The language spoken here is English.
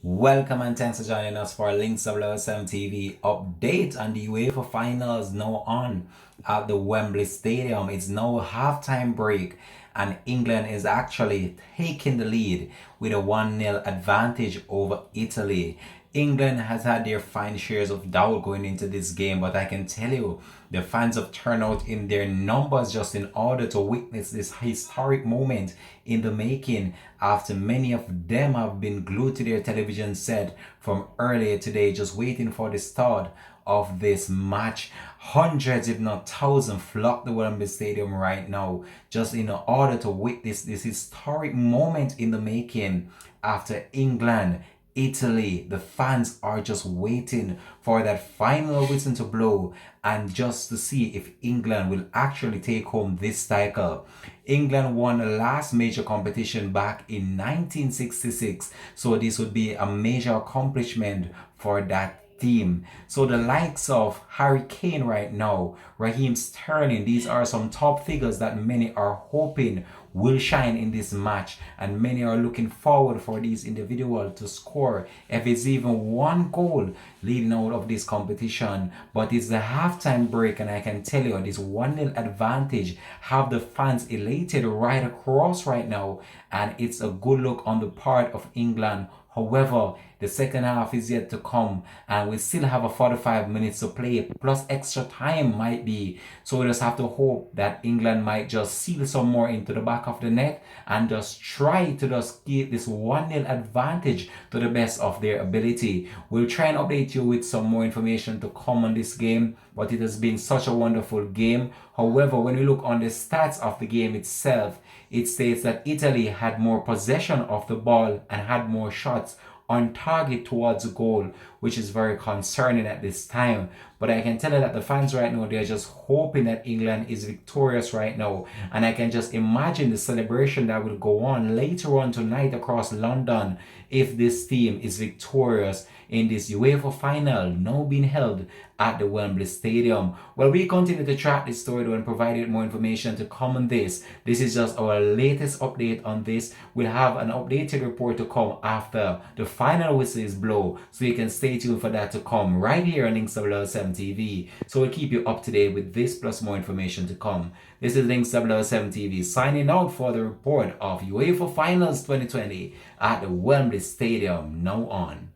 Welcome and thanks for joining us for a Links of Love TV update on the UEFA finals now on at the Wembley Stadium. It's now halftime break and England is actually taking the lead with a 1-0 advantage over Italy. England has had their fine shares of doubt going into this game, but I can tell you the fans have turned out in their numbers just in order to witness this historic moment in the making, after many of them have been glued to their television set from earlier today just waiting for the start of this match. Hundreds if not thousands flock the Wembley Stadium right now just in order to witness this historic moment in the making after England, Italy. The fans are just waiting for that final whistle to blow and just to see if England will actually take home this title. England won the last major competition back in 1966, so this would be a major accomplishment for that team. So the likes of Harry Kane right now, Raheem Sterling, these are some top figures that many are hoping will shine in this match, and many are looking forward for these individuals to score if it's even one goal leading out of this competition. But it's the halftime break and I can tell you this 1-0 advantage have the fans elated right across right now, and it's a good look on the part of England. However, the second half is yet to come and we still have a 45 minutes to play plus extra time might be. So we just have to hope that England might just seal some more into the back of the net and just try to just keep this 1-0 advantage to the best of their ability. We'll try and update you with some more information to come on this game, but it has been such a wonderful game. However, when we look on the stats of the game itself, it states that Italy had more possession of the ball and had more shots on target towards the goal, which is very concerning at this time. But I can tell you that the fans right now, they're just hoping that England is victorious right now. And I can just imagine the celebration that will go on later on tonight across London if this team is victorious in this UEFA final now being held at the Wembley Stadium. Well, we continue to track this story and provide you more information to come on this. This is just our latest update on this. We'll have an updated report to come after the final whistle is blown, so you can stay tuned for that to come right here on Links 007 TV. So we'll keep you up to date with this plus more information to come. This is Links 007 TV signing out for the report of UEFA Finals 2020 at the Wembley Stadium now on.